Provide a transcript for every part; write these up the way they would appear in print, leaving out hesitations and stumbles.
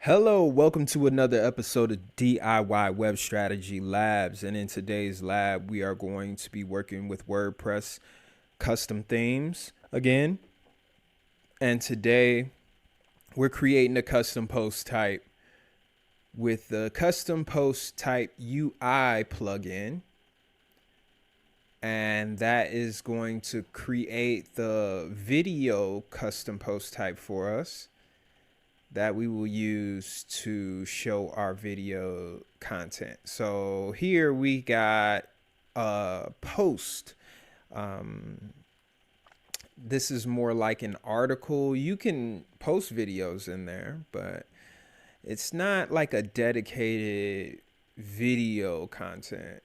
Hello, welcome to another episode of DIY Web Strategy Labs. And in today's lab, we are going to be working with WordPress custom themes again. And today, we're creating a custom post type with the custom post type UI plugin. And that is going to create the video custom post type for us that we will use to show our video content. So here we got a post. This is more like an article. You can post videos in there, but it's not like a dedicated video content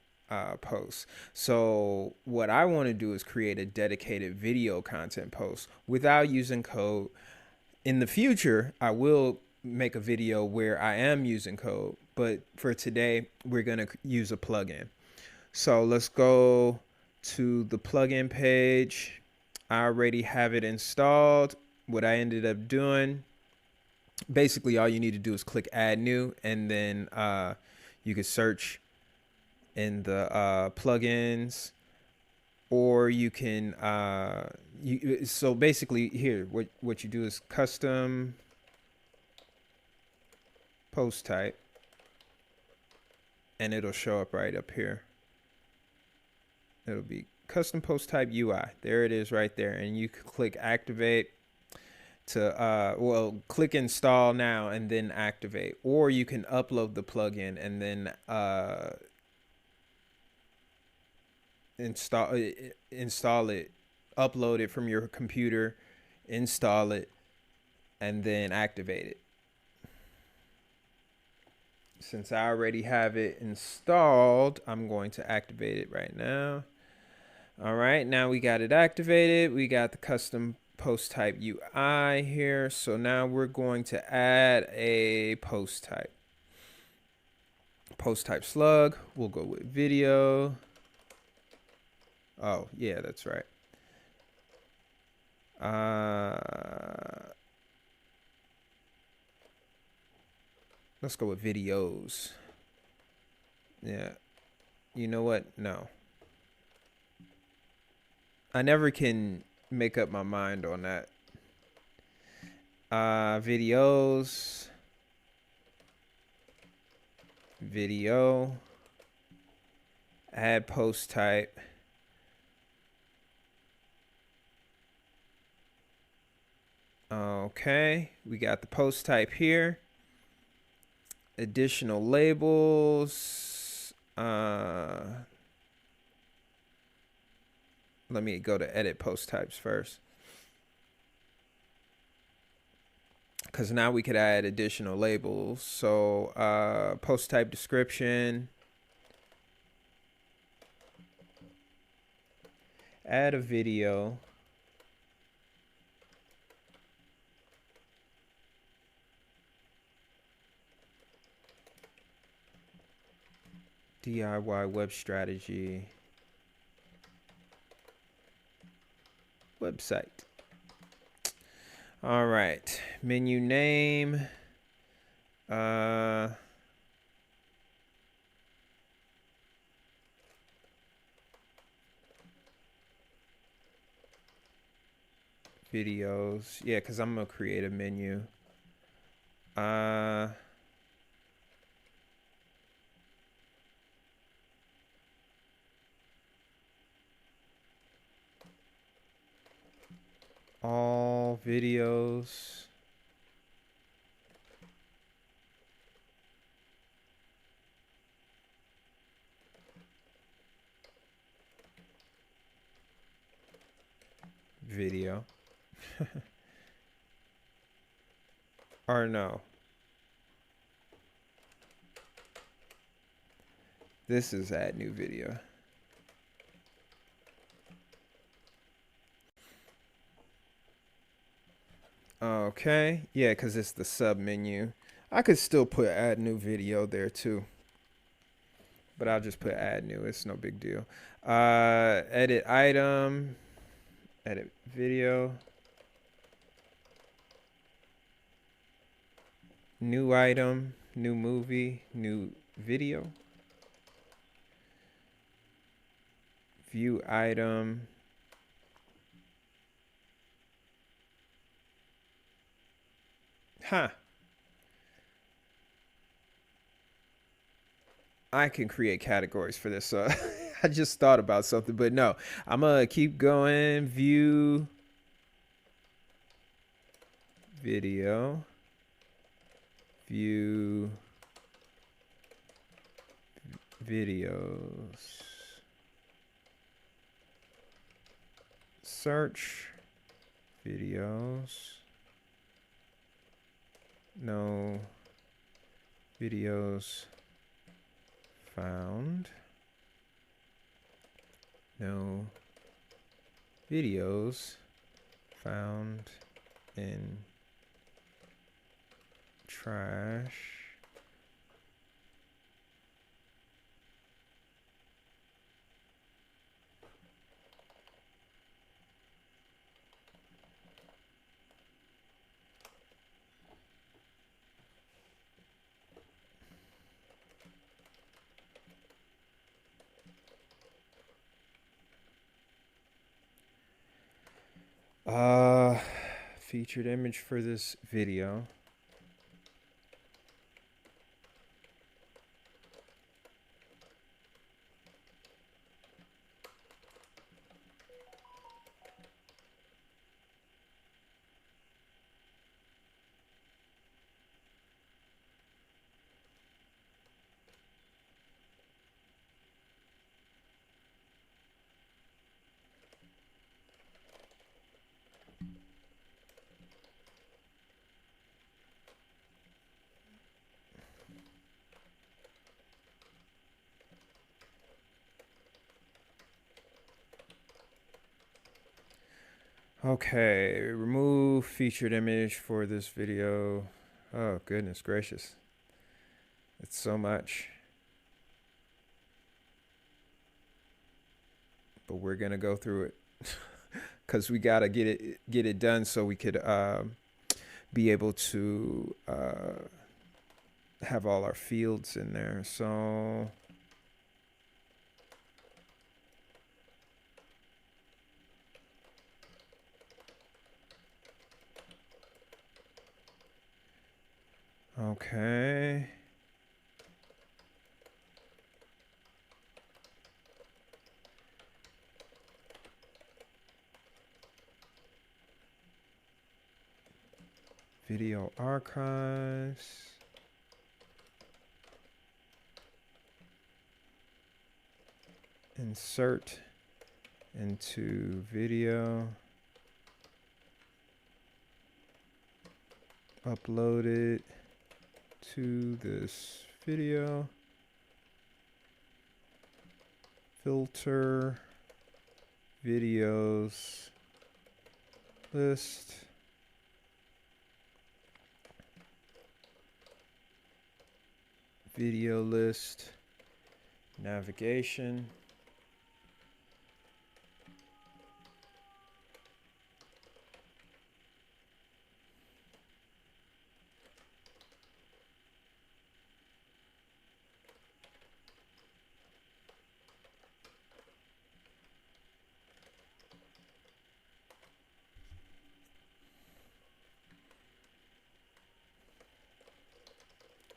post. So what I want to do is create a dedicated video content post without using code. In the future, I will make a video where I am using code, but for today, we're going to use a plugin. So let's go to the plugin page. I already have it installed. What I ended up doing, basically all you need to do is click add new, and then you can search in the plugins, or you can so basically here what you do is custom post type, and it'll show up right up here. It'll be custom post type UI. There it is right there, and you can click activate to well, click install now and then activate, or you can upload the plugin and then install it, upload it from your computer, install it, and then activate it. Since I already have it installed, I'm going to activate it right now. All right, now we got it activated. We got the custom post type UI here. So now we're going to add a post type. Post type slug. We'll go with video. Oh, yeah, that's right. Let's go with videos. Yeah. You know what? No. I never can make up my mind on that. Videos. Video. Add post type. Okay, we got the post type here. Additional labels. Let me go to edit post types first, because now we could add additional labels. So post type description. Add a video. DIY web strategy website. All right, menu name. Videos. Yeah, because I'm gonna create a menu. All videos. Video. Or no. This is add new video. Okay, yeah, because it's the sub menu. I could still put add new video there too, but I'll just put add new. It's no big deal. Edit item, edit video. New item, new movie, new video. View item. Huh. I can create categories for this. So I just thought about something, but no, I'm gonna keep going. View video. View videos. Search videos. No videos found. No videos found in trash. Featured image for this video. Okay, remove featured image for this video. Oh, goodness gracious. It's so much. But we're going to go through it because we got to get it done so we could be able to have all our fields in there. So okay. Video archives. Insert into video. Upload it to this video. Filter videos list. Video list. Navigation.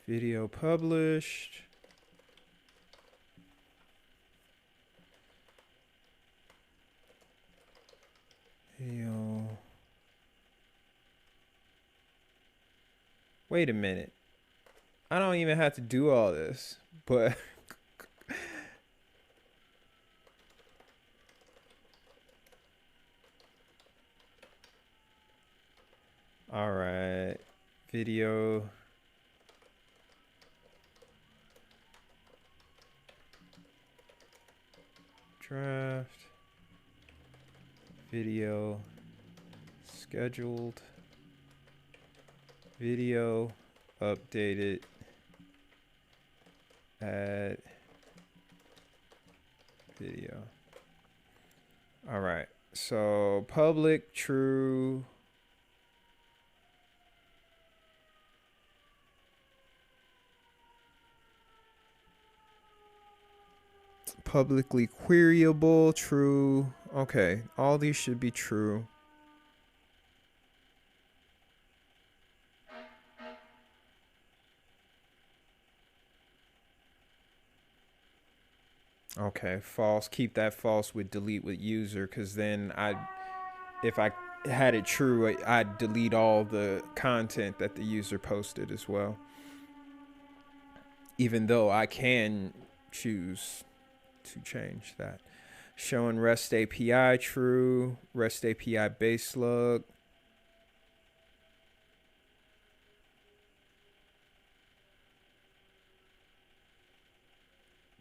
Video published. Video. Wait a minute. I don't even have to do all this, but all right. Video. Draft. Video. Scheduled. Video. Updated. Add. Video. All right. So public, true. Publicly queryable, true. Okay, all these should be true. Okay, false. Keep that false with delete with user, because then if I had it true, I'd delete all the content that the user posted as well. Even though I can choose to change that. Showing REST API true, REST API base slug.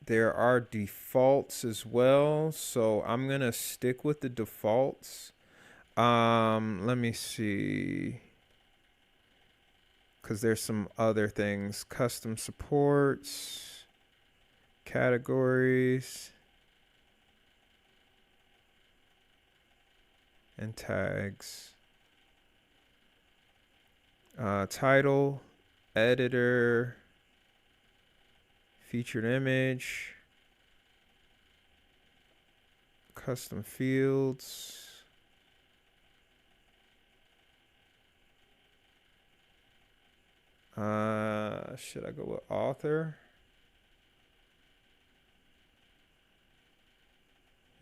There are defaults as well, so I'm gonna stick with the defaults. Let me see, because there's some other things. Custom supports, categories, and tags. Title, editor, featured image, custom fields. Should I go with author?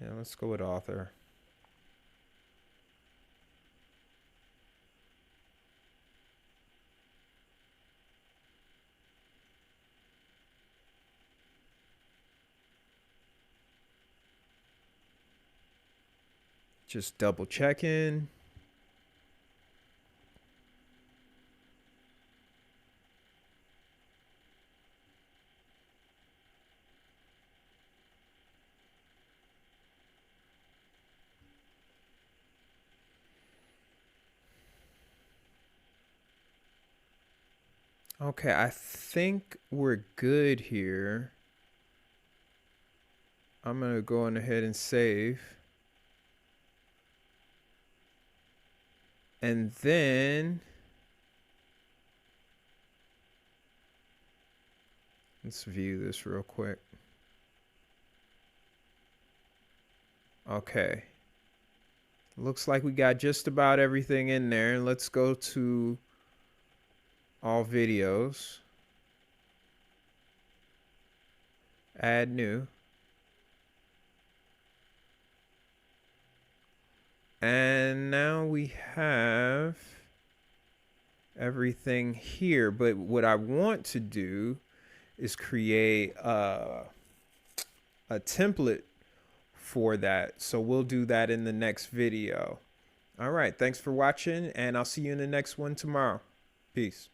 Yeah, let's go with author. Just double checking. Okay, I think we're good here. I'm gonna go on ahead and save. And then let's view this real quick. Okay. Looks like we got just about everything in there. Let's go to all videos. Add new. And now we have everything here. But what I want to do is create a template for that. So we'll do that in the next video. All right. Thanks for watching, and I'll see you in the next one tomorrow. Peace.